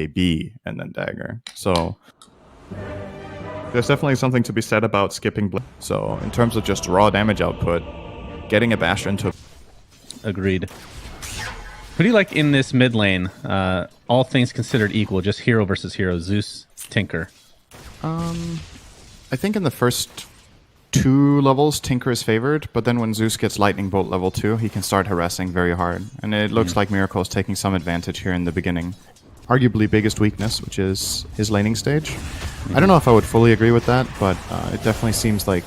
BKB and then dagger. So there's definitely something to be said about skipping. So in terms of just raw damage output, getting a Basher into... Agreed. Who do you like in this mid lane? All things considered equal, just hero versus hero. Zeus, Tinker. I think in the first 2 levels, Tinker is favored, but then when Zeus gets Lightning Bolt level 2, he can start harassing very hard. And it looks like Miracle is taking some advantage here in the beginning. Arguably biggest weakness, which is his laning stage. I don't know if I would fully agree with that, but it definitely seems like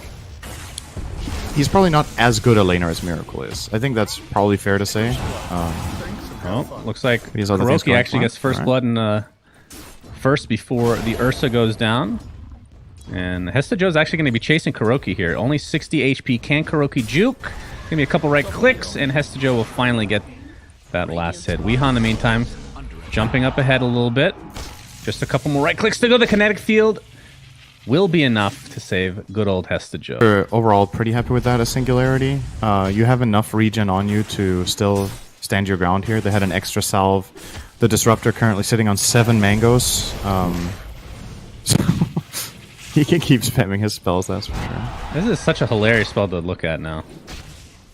he's probably not as good a laner as Miracle is. I think that's probably fair to say. Well, looks like Kuroki actually gets first blood in first before the Ursa goes down. And Hesta Joe's actually going to be chasing Kuroki here. Only 60 HP. Can Kuroki juke? Going to be a couple right clicks, and Hesta Joe will finally get that last hit. Weehaw, in the meantime, jumping up ahead a little bit. Just a couple more right clicks to go. The kinetic field will be enough to save good old Hesta Joe. We're overall pretty happy with that as Singularity. You have enough regen on you to still stand your ground here. They had an extra salve. The Disruptor currently sitting on 7 mangoes. He can keep spamming his spells, that's for sure. This is such a hilarious spell to look at now.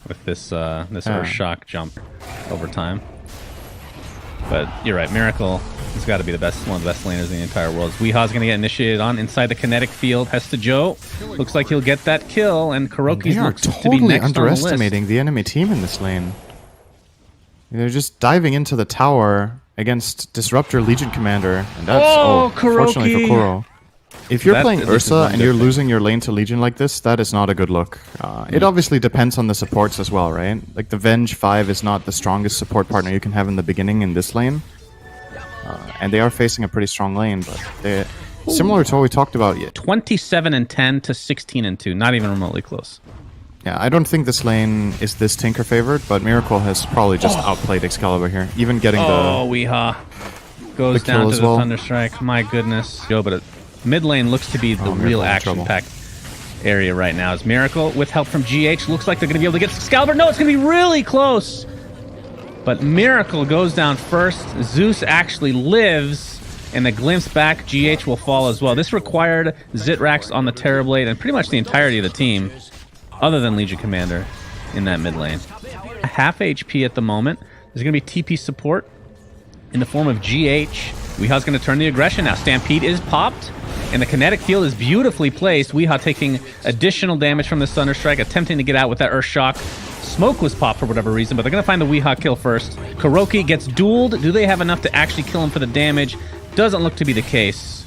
With this Earth Shock jump over time. But you're right, Miracle has got to be one of the best laners in the entire world. Weehaw's going to get initiated on inside the kinetic field. Hesta Joe looks like he'll get that kill, and Kuroki's looks to be next underestimating the enemy team in this lane. They're just diving into the tower against Disruptor Legion Commander, and that's fortunately for Kuro. If you're playing Ursa and you're losing your lane to Legion like this, that is not a good look. It obviously depends on the supports as well, right? Like the Venge 5 is not the strongest support partner you can have in the beginning in this lane. And they are facing a pretty strong lane, but they're similar to what we talked about. 27-10 to 16-2, not even remotely close. Yeah, I don't think this lane is this Tinker favored, but Miracle has probably just outplayed Excalibur here. Even getting Weehaw goes down to the Thunderstrike. My goodness. Joe, but mid lane looks to be the real action-packed area right now. As Miracle, with help from GH, looks like they're going to be able to get Excalibur. No, it's going to be really close. But Miracle goes down first. Zeus actually lives, and the glimpse back, GH will fall as well. This required Zitrax on the Terrorblade and pretty much the entirety of the team, other than Legion Commander, in that mid lane. Half HP at the moment. There's going to be TP support in the form of GH. Weehaw's going to turn the aggression now. Stampede is popped, and the kinetic field is beautifully placed. Weehaw taking additional damage from the Thunderstrike, attempting to get out with that Earth Shock. Smoke was popped for whatever reason, but they're going to find the Weehaw kill first. Kuroki gets dueled. Do they have enough to actually kill him for the damage? Doesn't look to be the case,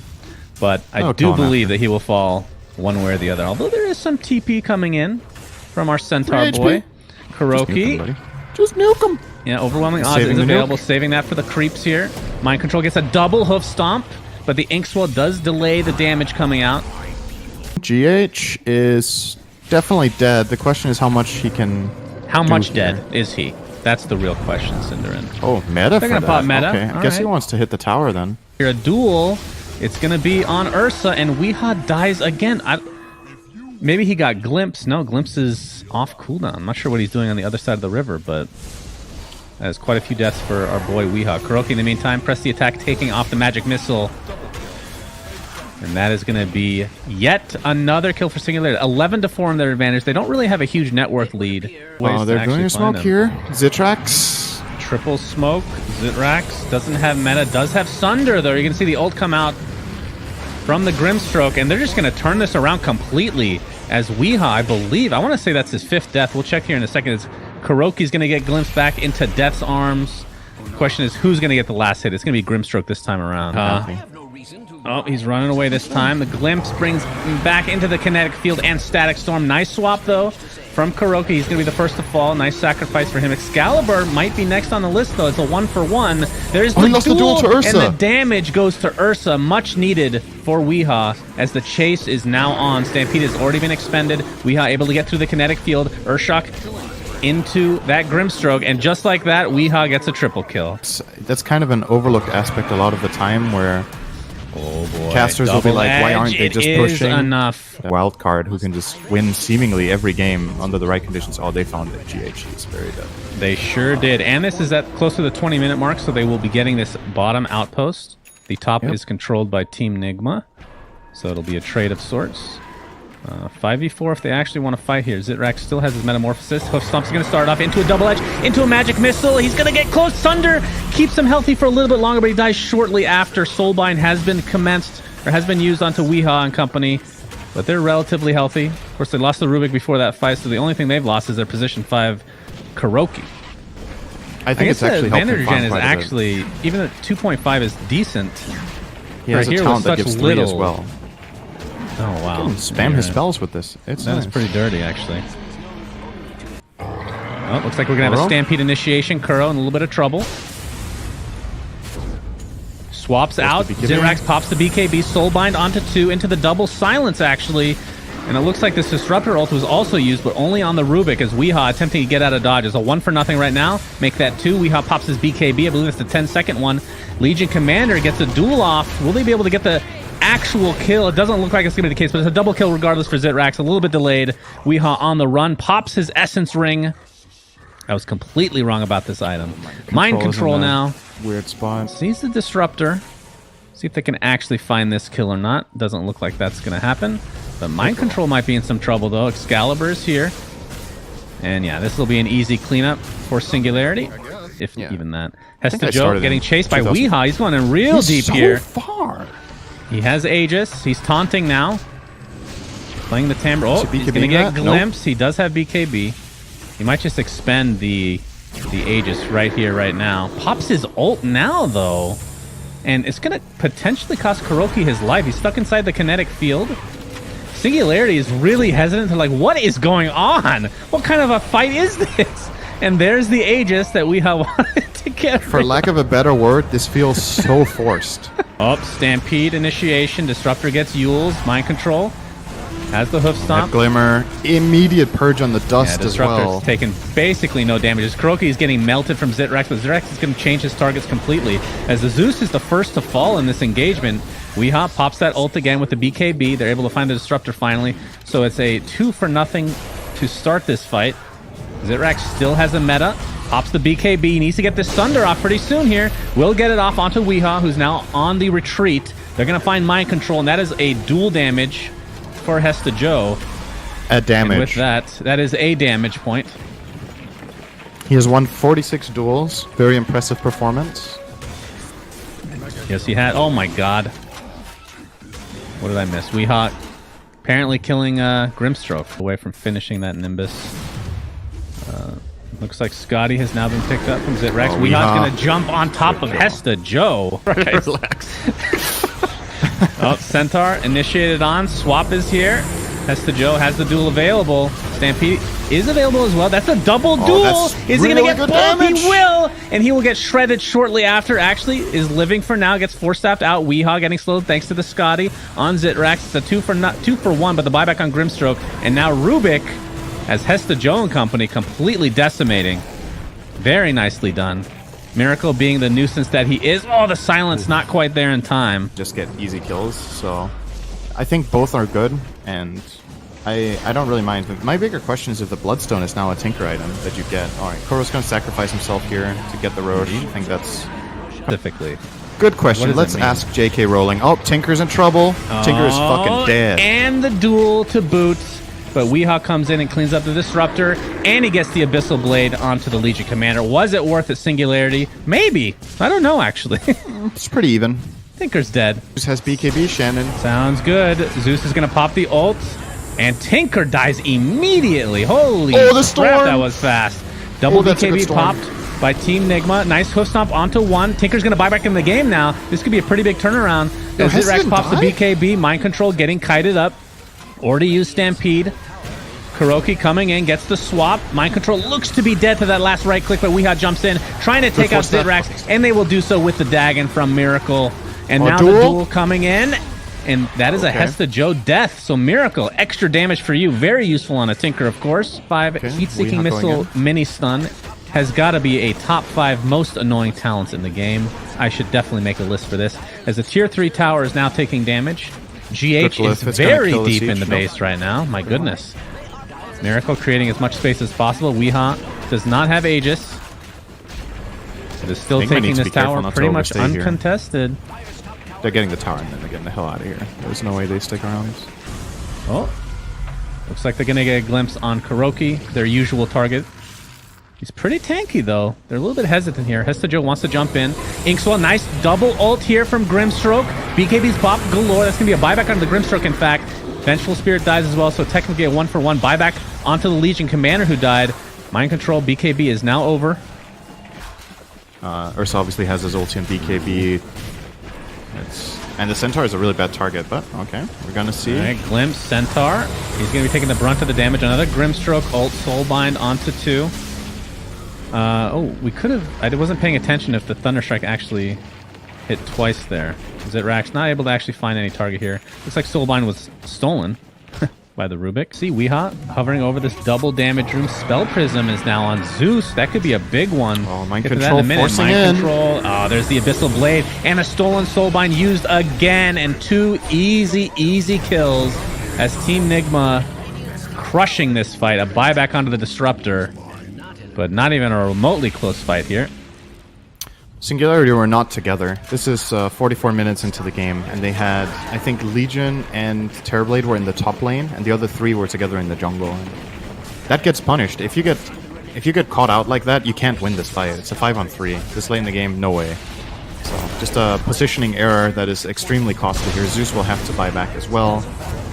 but I do believe that he will fall one way or the other. Although there is some TP coming in from our Centaur boy. Kuroki. Just nuke him. Yeah, overwhelming odds is available. Saving that for the creeps here. Mind Control gets a double hoof stomp, but the Inkswell does delay the damage coming out. GH is definitely dead. The question is how much he can. How much dead is he? That's the real question, Cinderin. Oh, meta. They're gonna pop meta. Okay, I guess he wants to hit the tower then. Here, a duel. It's gonna be on Ursa, and Weehaw dies again. Maybe he got Glimpse. No, Glimpse is off cooldown. I'm not sure what he's doing on the other side of the river, but that is quite a few deaths for our boy Weehaw. Kuroki, in the meantime, press the attack, taking off the magic missile. And that is going to be yet another kill for Singularity. 11-4 in their advantage. They don't really have a huge net worth lead. Oh, they're doing a smoke here. Zitrax. Triple smoke. Zitrax doesn't have meta. Does have Sunder, though. You're going to see the ult come out from the Grimstroke, and they're just going to turn this around completely as Weehaw, I believe. I want to say that's his 5th death. We'll check here in a second. Kuroki's going to get glimpsed back into Death's arms. The question is, who's going to get the last hit? It's going to be Grimstroke this time around. Oh, he's running away this time. The glimpse brings him back into the kinetic field and Static Storm. Nice swap, though, from Kuroki. He's going to be the first to fall. Nice sacrifice for him. Excalibur might be next on the list, though. It's a 1-for-1. There's the duel to Ursa. And the damage goes to Ursa. Much needed for Weehaw as the chase is now on. Stampede has already been expended. Weehaw able to get through the kinetic field. Earthshock into that Grimstroke, and just like that, Weehaw gets a triple kill. That's kind of an overlooked aspect a lot of the time where casters will be like, why aren't they just pushing enough? Wild card who can just win seemingly every game under the right conditions. Oh, they found it. GH is very dead. They sure did. And this is at close to the 20-minute mark, so they will be getting this bottom outpost. The top is controlled by Team Nigma, so it'll be a trade of sorts. 5v4 if they actually want to fight here. Zitrax still has his Metamorphosis. Hoof Stomp's going to start off into a double edge, into a Magic Missile. He's going to get close. Thunder keeps him healthy for a little bit longer, but he dies shortly after. Soulbind has been commenced, or has been used onto Weehaw and company, but they're relatively healthy. Of course, they lost the Rubik before that fight, so the only thing they've lost is their position 5 Kuroki. I think it's actually helped him Vandergen is actually, even at 2.5 is decent. He has a talent that gives 3 as well. Oh, wow. Spam his spells with this. It's That's nice. pretty dirty, actually. Oh, looks like we're going to have a Stampede initiation. Kuro in a little bit of trouble. Swaps out. Zitrax pops the BKB. Soulbind onto 2 into the double silence, actually. And it looks like this Disruptor ult was also used, but only on the Rubik as Weehaw attempting to get out of dodge. It's a 1-for-0 right now. Make that 2. Weehaw pops his BKB. I believe it's the 10-second one. Legion Commander gets a duel off. Will they be able to get the actual kill? It doesn't look like it's going to be the case, but it's a double kill regardless for Zitrax. A little bit delayed. Weehaw on the run. Pops his Essence Ring. I was completely wrong about this item. Mind Control now. Weird spot. Sees the Disruptor. See if they can actually find this kill or not. Doesn't look like that's going to happen. But Mind Control might be in some trouble, though. Excalibur is here. And yeah, this will be an easy cleanup for Singularity. If even that. Hesta Joe getting chased by Weehaw. He's going in real deep here. Far. He has Aegis. He's taunting now. Playing the Timbre. Oh, he's going to get Glimpse. Nope. He does have BKB. He might just expend the Aegis right here, right now. Pops his ult now, though. And it's going to potentially cost Kuroki his life. He's stuck inside the kinetic field. Singularity is really hesitant to, like, what is going on? What kind of a fight is this? And there's the Aegis that we have wanted to get. For lack of a better word, this feels so forced. Stampede initiation. Disruptor gets Yules. Mind Control. Has the Hoof Stomp. Glimmer. Immediate purge on the dust as well. Disruptor's taking basically no damage. Kuroki is getting melted from Zitrax, but Zitrax is going to change his targets completely. As the Zeus is the first to fall in this engagement, Weehaw pops that ult again with the BKB. They're able to find the Disruptor finally. So it's a 2-for-0 to start this fight. Zitrax still has a meta. Pops the BKB. He needs to get this Thunder off pretty soon here. Will get it off onto Weehaw, who's now on the retreat. They're going to find Mind Control, and that is a dual damage for Hesta Joe. A damage. And with that is a damage point. He has won 46 duels. Very impressive performance. Yes, he had. Oh my god. What did I miss? Weehaw apparently killing Grimstroke away from finishing that Nimbus. Looks like Scotty has now been picked up from Zitrax. Weehaw's going to jump on top of Hesta Joe. Right. Relax. Centaur initiated on. Swap is here. Hesta Joe has the duel available. Stampede is available as well. That's a double duel. Is he going to get both? Damage. He will. And he will get shredded shortly after. Actually, is living for now. Gets force-staffed out. Weehaw getting slowed thanks to the Scotty on Zitrax. It's a 2-for-1, but the buyback on Grimstroke. And now Rubik, as Hesta Joe and company, completely decimating. Very nicely done. Miracle being the nuisance that he is. Oh, the silence not quite there in time. Just get easy kills, so I think both are good, and I don't really mind. My bigger question is if the Bloodstone is now a Tinker item that you get. Alright, Kuro's going to sacrifice himself here to get the Roche. I think that's... Specifically. Good question. Let's ask JK Rowling. Oh, Tinker's in trouble. Tinker is fucking dead. And the duel to boot. But Weehaw comes in and cleans up the Disruptor, and he gets the Abyssal Blade onto the Legion Commander. Was it worth it, Singularity? Maybe. I don't know, actually. It's pretty even. Tinker's dead. Zeus has BKB, Shannon. Sounds good. Zeus is going to pop the ult, and Tinker dies immediately. Holy the storm! Crap, that was fast. Double BKB popped by Team Nigma. Nice hoof stomp onto 1. Tinker's going to buy back in the game now. This could be a pretty big turnaround. Zitrax pops the BKB. Mind Control getting kited up. Already used Stampede. Kuroki coming in, gets the swap. Mind Control looks to be dead to that last right click, but Weehaw jumps in, trying to take out Zitrax, and they will do so with the Dagon from Miracle. And now the duel coming in, and that is a Hesta Joe death. So Miracle, extra damage for you. Very useful on a Tinker, of course. 5 Heat-Seeking Missile mini-stun has got to be a top 5 most annoying talents in the game. I should definitely make a list for this. As the Tier 3 tower is now taking damage. GH is very deep in the base right now. My goodness. Miracle creating as much space as possible. Weehaw does not have Aegis. It is still taking this tower pretty much uncontested. They're getting the tower and then they're getting the hell out of here. There's no way they stick around. Oh. Looks like they're going to get a glimpse on Kuroki, their usual target. He's pretty tanky, though. They're a little bit hesitant here. Hesta Joe wants to jump in. Inkswell, nice double ult here from Grimstroke. BKB's bop galore. That's going to be a buyback onto the Grimstroke, in fact. Vengeful Spirit dies as well, so technically a 1-for-1 buyback onto the Legion Commander who died. Mind Control, BKB is now over. Ursa obviously has his ulti on BKB. And the Centaur is a really bad target, but okay, we're gonna see. All right, Glimpse, Centaur. He's gonna be taking the brunt of the damage. Another Grimstroke ult, Soulbind onto 2. Oh, we could have... I wasn't paying attention if the Thunderstrike actually hit twice there. Zitrax not able to actually find any target here. Looks like Soulbind was stolen by the Rubik. See, Weeha hovering over this double damage room. Spell Prism is now on Zeus. That could be a big one. Oh, Mind Control forcing in. Control. Oh, there's the Abyssal Blade. And a stolen Soulbind used again. And 2 easy kills as Team Nigma crushing this fight. A buyback onto the Disruptor. But not even a remotely close fight here. Singularity were not together. This is 44 minutes into the game, and they had, I think, Legion and Terrorblade were in the top lane, and the other 3 were together in the jungle. That gets punished. If you get caught out like that, you can't win this fight. It's a 5-on-3. This late in the game, no way. So just a positioning error that is extremely costly here. Zeus will have to buy back as well.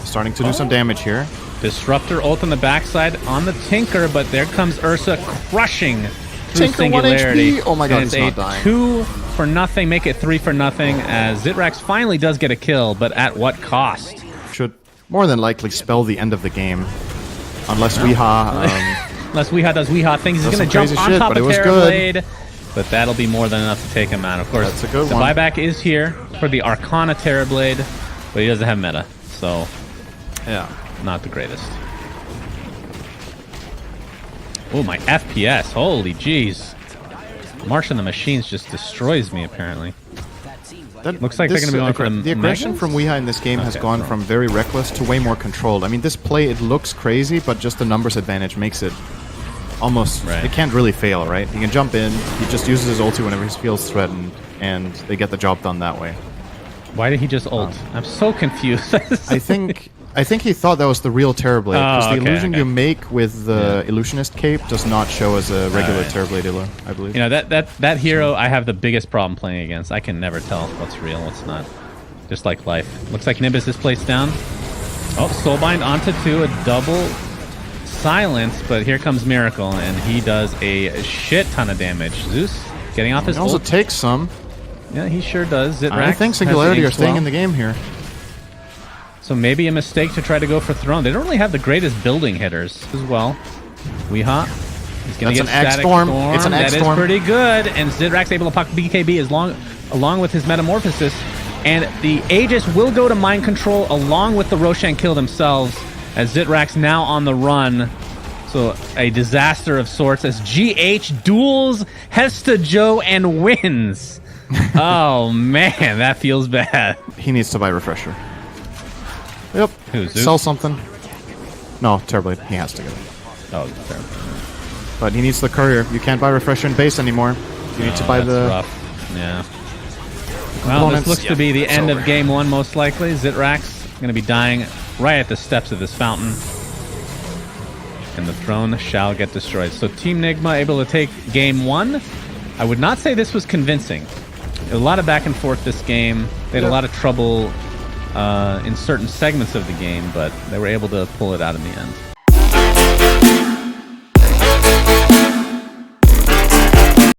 Starting to do some damage here. Disruptor ult on the backside on the Tinker, but there comes Ursa crushing through Tinker Singularity. 1 HP. Oh my god, he's not dying. 2 for nothing, make it 3 for nothing, as Zitrax finally does get a kill, but at what cost? Should more than likely spell the end of the game. Unless Weeha... Unless Weeha does Weeha things. He's going to jump on top of Terrorblade. But that'll be more than enough to take him out. Of course, that's a good the one. buyback is here for the Arcana Terrorblade, but he doesn't have meta, so yeah, not the greatest. Oh, my FPS. Holy jeez. March of the Machines just destroys me, apparently. That looks like they're going to be going for the aggression from Weeha in this game has gone from very reckless to way more controlled. I mean, this play, it looks crazy, but just the numbers advantage makes it almost... Right. It can't really fail, right? He can jump in, he just uses his ulti whenever he feels threatened, and they get the job done that way. Why did he just ult? I'm so confused. I think he thought that was the real Terrorblade, because the illusion you make with the Illusionist cape does not show as a regular Terrorblade, I believe. You know, that hero I have the biggest problem playing against. I can never tell what's real, what's not. Just like life. Looks like Nimbus is placed down. Oh, Soulbind onto 2, a double silence, but here comes Miracle, and he does a shit ton of damage. Zeus getting off his ult. He also takes some. Yeah, he sure does. Zitrax I think Singularity are staying in the game here. So maybe a mistake to try to go for Throne. They don't really have the greatest building hitters as well. Weeha. He's going to get Static Storm. It's an X Storm. That is pretty good. And Zitrax able to pocket BKB along with his Metamorphosis. And the Aegis will go to Mind Control along with the Roshan kill themselves as Zitrax now on the run. So a disaster of sorts as GH duels Hesta Joe and wins. Oh man, that feels bad. He needs to buy Refresher. Yep. Who's sell something. No, Terrorblade. He has to get it. Oh, Terrorblade. But he needs the Courier. You can't buy Refresher in base anymore. You need to buy the... Rough. Yeah. Well, this looks to be the end of game 1, most likely. Zitrax going to be dying right at the steps of this fountain. And the throne shall get destroyed. So Team Nigma able to take game 1. I would not say this was convincing. A lot of back and forth this game. They had a lot of trouble in certain segments of the game, but they were able to pull it out in the end.